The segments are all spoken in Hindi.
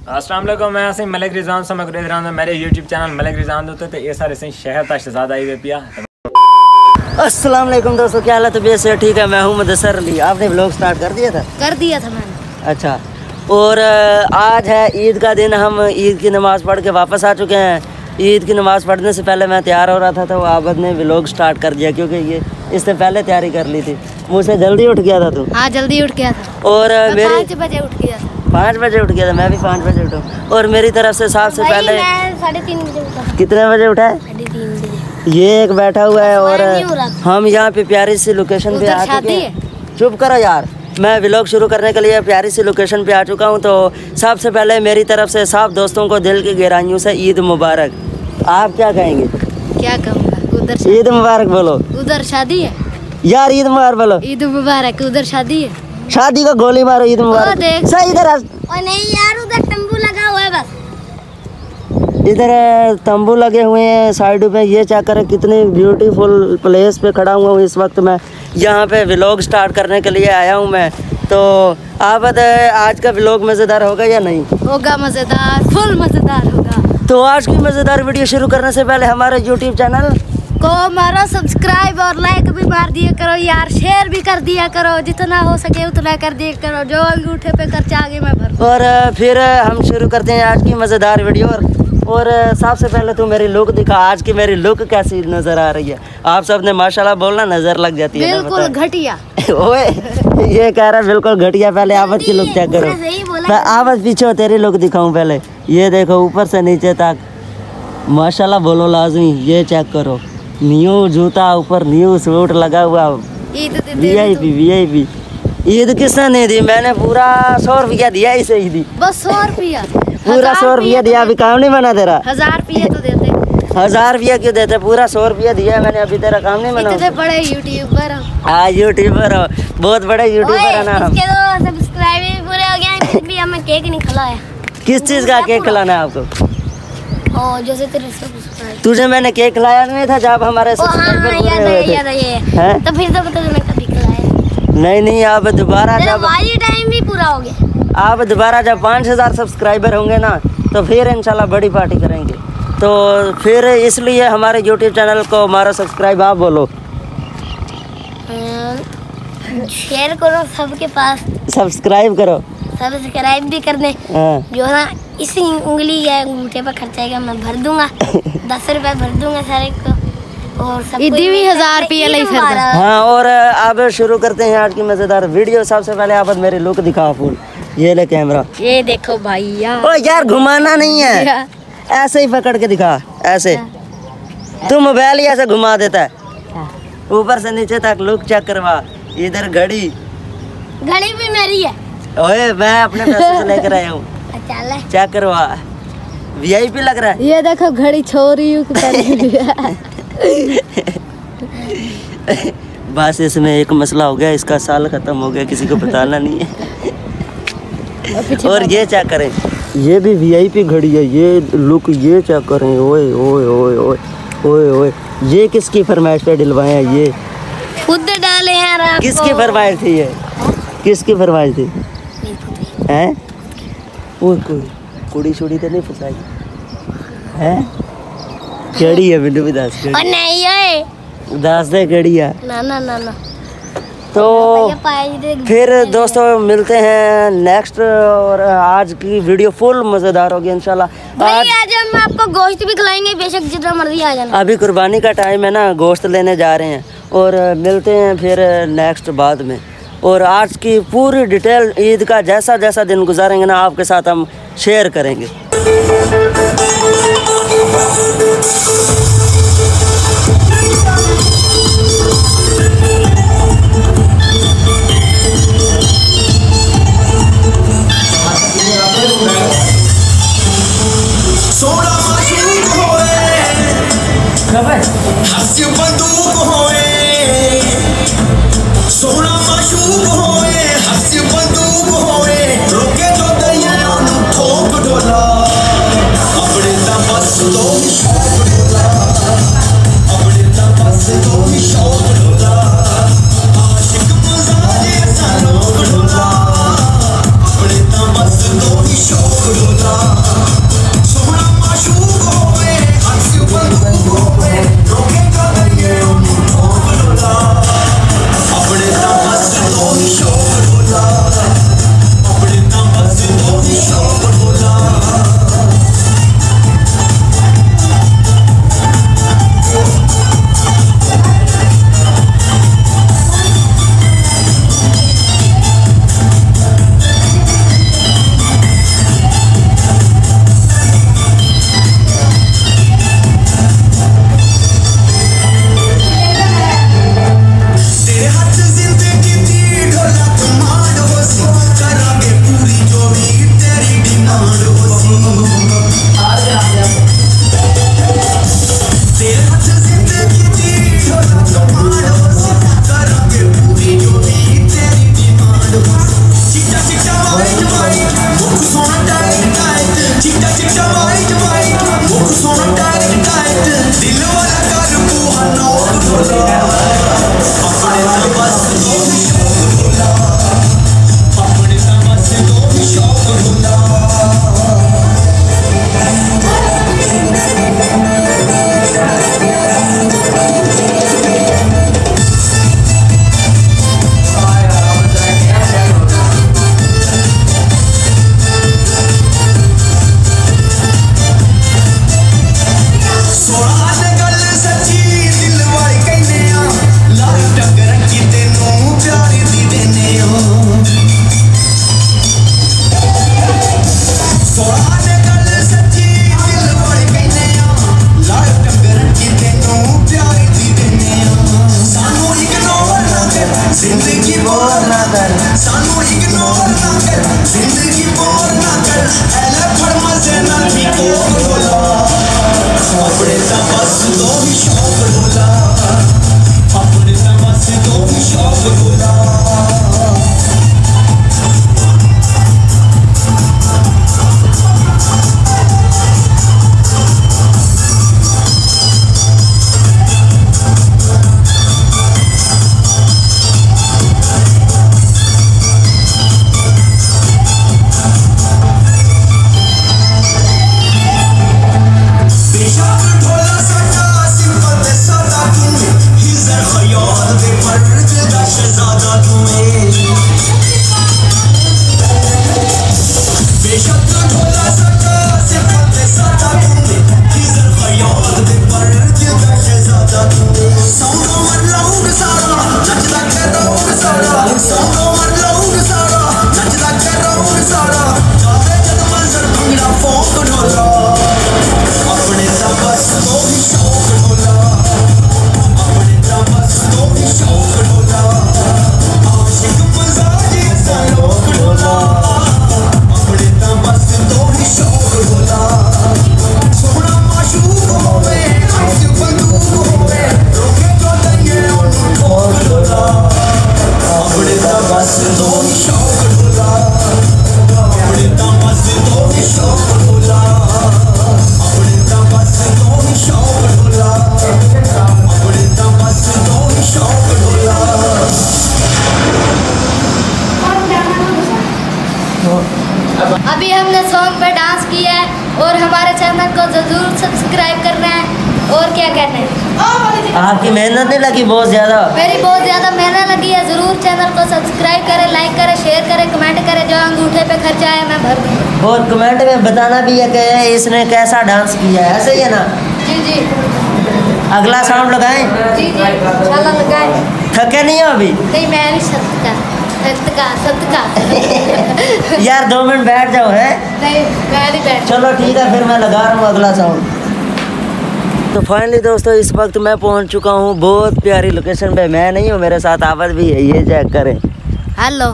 अस्सलाम वालेकुम, मैं असीम मलिक रिजवान से मगरेद रहा मेरे यूट्यूब चैनल मलिक रिजवान होते तो ये सारे से शहर तक शहजादा आई वे पिया। अस्सलाम वालेकुम दोस्तों, क्या हालत है? से ठीक है, मैं हूँ मुदस्सर अली। आपने व्लॉग स्टार्ट कर दिया था? कर दिया था मैंने। अच्छा, और आज है ईद का दिन। हम ईद की नमाज़ पढ़ के वापस आ चुके हैं। ईद की नमाज़ पढ़ने से पहले मैं तैयार हो रहा था तो आबद ने व्लॉग स्टार्ट कर दिया, क्योंकि ये इससे पहले तैयारी कर ली थी। मुझसे जल्दी उठ गया था तू? हाँ, जल्दी उठ गया था। और मेरे 5 बजे उठ गया था। 5 बजे उठ गया था, मैं भी 5 बजे उठा। और मेरी तरफ से सबसे पहले मैं 3:30 बजे उठा। कितने बजे उठा है? 3:30 बजे। ये एक बैठा हुआ है और हम यहाँ पे प्यारी सी लोकेशन पे आ चुके हैं। चुप करो यार, मैं व्लॉग शुरू करने के लिए प्यारी सी लोकेशन पे आ चुका हूँ। तो सबसे पहले मेरी तरफ से सब दोस्तों को दिल की गहराइयों से ईद मुबारक। आप क्या कहेंगे? क्या कहूँगा? उधर ईद मुबारक बोलो। उधर शादी है यार, ईद मुबारक बोलो। ईद मुबारक। उधर शादी है, शादी का गोली मारो, ईद मुबारक। सही इधर नहीं यार, उधर तंबू लगा हुआ है बस। इधर तंबू लगे हुए हैं साइड पे। ये चेक करें कितनी ब्यूटीफुल प्लेस पे खड़ा हुआ हूँ इस वक्त। मैं यहाँ पे व्लॉग स्टार्ट करने के लिए आया हूँ मैं। तो आप बताएं, आज का व्लॉग मज़ेदार होगा या नहीं होगा? मज़ेदार, फुल मज़ेदार होगा। तो आज की मज़ेदार वीडियो शुरू करने से पहले हमारे यूट्यूब चैनल को मारो सब्सक्राइब और लाइक भी मार दिया करो यार, शेयर भी कर दिया करो, जितना हो सके उतना कर दिया करो। जो अंगूठे पे खर्चा आगे मैं भर। और फिर हम शुरू करते हैं आज की मज़ेदार वीडियो। और सबसे पहले तू मेरी लुक दिखा, आज की मेरी लुक कैसी नज़र आ रही है? आप सब ने माशाल्लाह बोलना, नज़र लग जाती है। बिल्कुल घटिया। ओए, ये कह रहा है बिल्कुल घटिया। पहले आवत की लुक चेक करो। मैं आवत पीछे हो, तेरी लुक दिखाऊं पहले। ये देखो ऊपर से नीचे तक माशाल्लाह बोलो लाजमी। ये चेक करो, न्यू जूता, ऊपर न्यू सूट लगा हुआ। VIP। ईद किसने नहीं दी? मैंने पूरा 100 रुपया दिया इसे ईदी। बस 100 रुपया? पूरा 100 रुपया दिया। अभी काम नहीं बना तेरा? 1000 रुपया तो देते। 1000 रुपया क्यों देते? पूरा 100 रुपया दिया मैंने, अभी तेरा काम नहीं बना। इतने बड़े यूट्यूबर हो। हाँ, यूट्यूबर हो, बहुत बड़े यूट्यूबर है ना हम। इसके तो सब्सक्राइबर भी पूरे हो गए, फिर भी हमें केक नहीं खिलाया। किस चीज़ का केक खिलाना है आपको? जैसे तेरे सब्सक्राइबर। तुझे मैंने केक खिलाया नहीं था जब हमारे सब्सक्राइबर पूरे हुए थे? याद तो फिर तो तूने कभी खिलाया नहीं। आप दोबारा जब टाइम भी पूरा हो गया। आप दोबारा जब 5000 सब्सक्राइबर होंगे ना, तो फिर इंशाल्लाह बड़ी पार्टी करेंगे। तो फिर इसलिए हमारे यूट्यूब चैनल को मारो सब्सक्राइब। आप बोलो। शेयर करो सबके पास, सब्सक्राइब करो, सब्सक्राइब भी कर दे। जो ना इसी उंगली है अंगूठे पर खर्चाएगा मैं भर दूंगा। 10 रुपए भर दूंगा सारे को। और सब भी 1000 रुपया। हाँ, और अब शुरू करते हैं आज की मजेदार वीडियो। सबसे पहले आप मेरी लुक दिखाओ फुल। ये ले कैमरा, ये देखो भैया। ओ यार, घुमाना नहीं है, ऐसे ही पकड़ के दिखा। ऐसे तू मोबाइल ही ऐसे घुमा देता है, ऊपर से नीचे तक लुक चेक करवा। इधर घड़ी भी मेरी है। ओए, मैं अपने पैसे से लेकर आया हूँ। चेक करवा, VIP लग रहा है। ये देखो घड़ी छोरी बस इसमें एक मसला हो गया, इसका साल खत्म हो गया, किसी को बताना नहीं है। और ये चेक करें, ये भी VIP घड़ी है। ये लुक ये चेक करें। ओए ओए ओए ओए ओए ओए, ये किसकी फरमाइश पे डलवाए हैं? ये खुद डाले हैं। किसकी फरमाइश थी? ये किसकी फरमाइश थी? हैं? वो कोई कुड़ी छुड़ी तो नहीं फंसाई है? केड़ी है बिंदु भी दस? नहीं है, दस दे केड़ी है? ना। तो फिर दोस्तों मिलते हैं नेक्स्ट। और आज की वीडियो फुल मज़ेदार होगी इंशाल्लाह। आज हम आपको गोश्त भी खिलाएंगे, बेशक जितना मर्जी आ जाना। अभी कुर्बानी का टाइम है ना, गोश्त लेने जा रहे हैं। और मिलते हैं फिर नेक्स्ट बाद में। और आज की पूरी डिटेल ईद का जैसा जैसा दिन गुजारेंगे ना, आपके साथ हम शेयर करेंगे। अभी हमने सॉन्ग पे डांस किया है और हमारे चैनल को जरूर सब्सक्राइब करना है। और क्या कहना है? आपकी मेहनत नहीं लगी बहुत ज़्यादा? मेरी बहुत ज़्यादा मेहनत लगी है। ज़रूर चैनल को सब्सक्राइब करें, लाइक करें, शेयर करें, कमेंट करें। जो अंगूठे पे खर्चा है मैं भर दूँगा। और कमेंट में बताना भी है कि इसने कैसा डांस किया है, ऐसे ही है ना? जी जी। अगला साउंड लगाएं? जी जी इंशाल्लाह लगाएं। थके नहीं हो अभी? नहीं मैं नहीं सदका यार 2 मिनट बैठ जाओ है। नहीं मैं नहीं बैठ। चलो ठीक है, फिर मैं लगा रहा हूँ अगला साउंड। तो फाइनली दोस्तों इस वक्त मैं पहुंच चुका हूं बहुत प्यारी लोकेशन पे। मैं नहीं हूं, मेरे साथ आवाज भी है, ये चेक करें। हेलो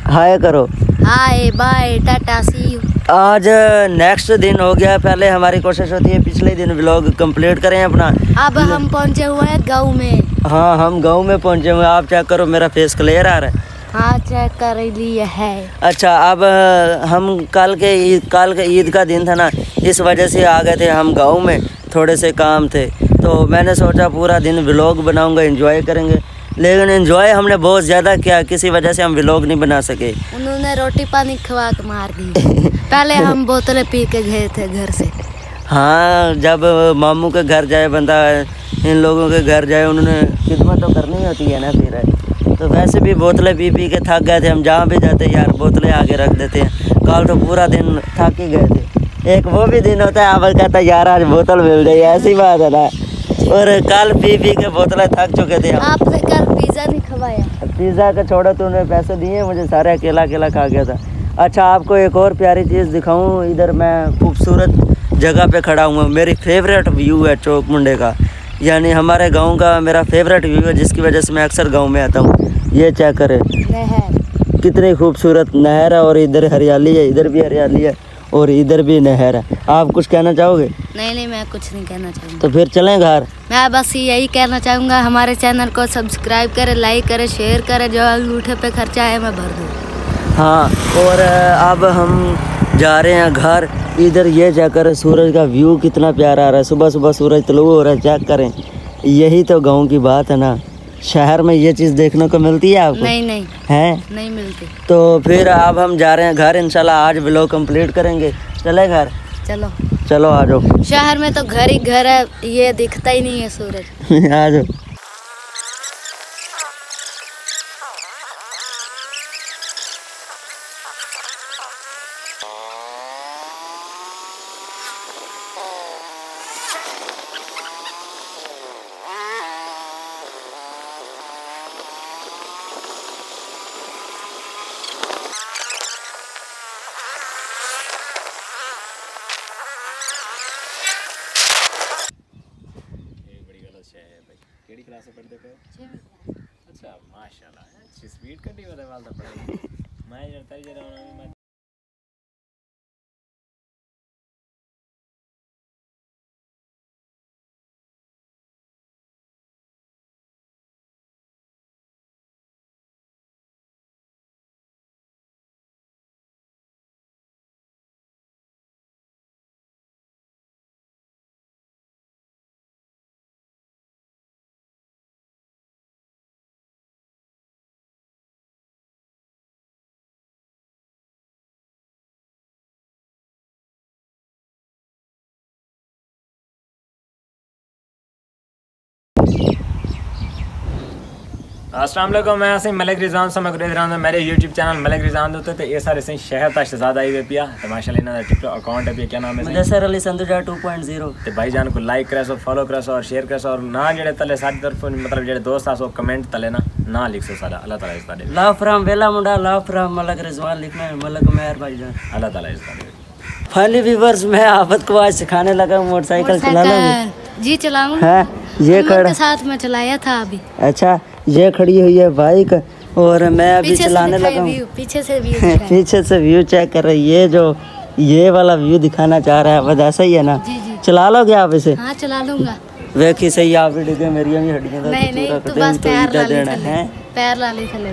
हाय करो। Hi bye tata see you. आज नेक्स्ट दिन हो गया। पहले हमारी कोशिश होती है पिछले दिन व्लॉग कंप्लीट करें अपना। अब हम पहुंचे हुए हैं गाँव में। हाँ हम गाँव में पहुंचे हुए हैं। आप चेक करो, मेरा फेस क्लियर आ रहा है? हाँ चेक कर लिए है। अच्छा अब हम कल के ईद का दिन था ना, इस वजह से आ गए थे हम गाँव में। थोड़े से काम थे तो मैंने सोचा पूरा दिन व्लॉग बनाऊंगा, एंजॉय करेंगे। लेकिन एंजॉय हमने बहुत ज़्यादा किया, किसी वजह से हम व्लॉग नहीं बना सके। उन्होंने रोटी पानी खवा के मार दी। पहले हम बोतलें पी के गए थे घर से। हाँ जब मामू के घर जाए बंदा, इन लोगों के घर जाए, उन्होंने खिदमत तो करनी होती है ना। फिर तो वैसे भी बोतलें पी पी के थक गए थे हम। जहाँ भी जाते यार बोतलें आगे रख देते हैं। कल तो पूरा दिन थक ही गए थे। एक वो भी दिन होता है आप कहता है यार आज बोतल मिल जाए, ऐसी बात है ना। और कल पी पी के बोतलें थक चुके थे। आपने कल पिज़्ज़ा नहीं खवाया? पिज़्ज़ा का छोड़ा, तूने पैसे दिए मुझे सारे, अकेला अकेला खा गया था। अच्छा आपको एक और प्यारी चीज़ दिखाऊं। इधर मैं खूबसूरत जगह पे खड़ा हूँ। मेरी फेवरेट व्यू है चौक मुंडे का, यानी हमारे गांव का मेरा फेवरेट व्यू है, जिसकी वजह से मैं अक्सर गांव में आता हूँ। ये चेक करें कितनी खूबसूरत नहर है, और इधर हरियाली है, इधर भी हरियाली है और इधर भी नहर है। आप कुछ कहना चाहोगे? नहीं मैं कुछ नहीं कहना चाहूँगा। तो फिर चलें घर? मैं बस यही कहना चाहूँगा हमारे चैनल को सब्सक्राइब करें, लाइक करें, शेयर करें। जो अंगूठे पे खर्चा है मैं भर दूँ। हाँ और अब हम जा रहे हैं घर। इधर ये चेक करें सूरज का व्यू कितना प्यारा आ रहा है। सुबह सुबह सूरज तलू हो रहा है, चेक करें। यही तो गांव की बात है ना। शहर में ये चीज़ देखने को मिलती है आपको? नहीं है नहीं मिलती। तो फिर अब हम जा रहे हैं घर। इंशाल्लाह आज व्लॉग कंप्लीट करेंगे। चले घर? चलो आ जाओ। शहर में तो घर ही घर है, ये दिखता ही नहीं है सूरज। आ जाओ। केड़ी क्लास में पढ़ते हो? अच्छा माशाल्लाह, अच्छी स्पीड कटी वाले वाल तो पढ़ाई। मैं जब तक जरा मैं अस्सलाम वालेकुम। मैं असीं मलिक रिजवान सा मैं रहा मेरे यूट्यूब चैनल मलिक रिजवान होते तो ये सारे सही शहर तक शहजादा आई वे पिया तो माशाल्लाह इन्होंने टिकटॉक अकाउंट है पिया, क्या नाम है? मुदस्सिर अली संधूजा 2.0। तो भाई जान को लाइक करे सो, फॉलो करे सो और शेयर करे सो। और ना जेडे तले सारी तरफ मतलब जेडे दोस्त आसो कमेंट तले ना लिख सो सारा। अल्लाह ताला इस ताले लव फ्रॉम वेला मुंडा, लव फ्रॉम मलिक रिजवान लिखना है, मलिक मेहर भाई जान। अल्लाह ताला इस ताले। फाइनली व्यूअर्स मैं आफत को आज सिखाने लगा मोटरसाइकिल चलाना। जी चलाऊं? है ये खड़ा साथ में चलाया था अभी। अच्छा ये खड़ी हुई है बाइक और मैं अभी चलाने लगा हूँ। पीछे से व्यू पीछे से व्यू चेक कर रही है। ये वाला व्यू दिखाना चाह रहा है, वजह सही है ना? जी। चला लोगे आप इसे? हाँ चला लूंगा। वेखी सही आप भी डिगे मेरी भी हड्डियां नहीं तू बस पैर ला ले थले। पैर ला ले थले।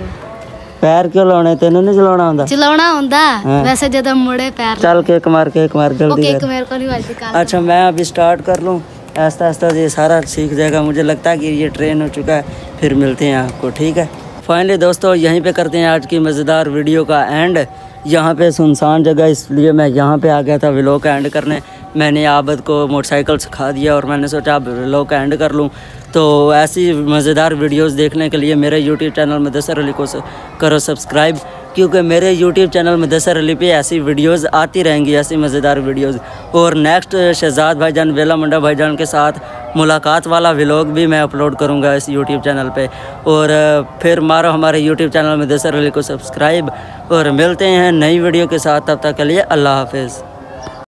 पैर क्यों लाने? तेनू नहीं चलाना आंदा? चलाना आंदा वैसे जब मुड़े पैर चल केक मार जल्दी केक मेरे को नहीं वाली काल। अच्छा मैं अभी स्टार्ट कर लूँ, आस्ता आस्ता ये सारा सीख जाएगा। मुझे लगता है कि ये ट्रेन हो चुका है। फिर मिलते हैं आपको, ठीक है? फाइनली दोस्तों यहीं पे करते हैं आज की मज़ेदार वीडियो का एंड। यहाँ पे सुनसान जगह, इसलिए मैं यहाँ पे आ गया था व्लॉग का एंड करने। मैंने आबद को मोटरसाइकिल सिखा दिया और मैंने सोचा अब व्लॉग का एंड कर लूँ। तो ऐसी मज़ेदार वीडियोस देखने के लिए मेरे यूट्यूब चैनल मुदस्सर अली को करो सब्सक्राइब, क्योंकि मेरे यूट्यूब चैनल मुदस्सर अली पे ऐसी वीडियोस आती रहेंगी, ऐसी मज़ेदार वीडियोस। और नेक्स्ट शहजाद भाईजान, बेला मुंडा भाईजान के साथ मुलाकात वाला व्लॉग भी मैं अपलोड करूँगा इस यूट्यूब चैनल पे। और फिर मारो हमारे यूट्यूब चैनल मुदस्सर अली को सब्सक्राइब, और मिलते हैं नई वीडियो के साथ। तब तक के लिए अल्लाह हाफिज़।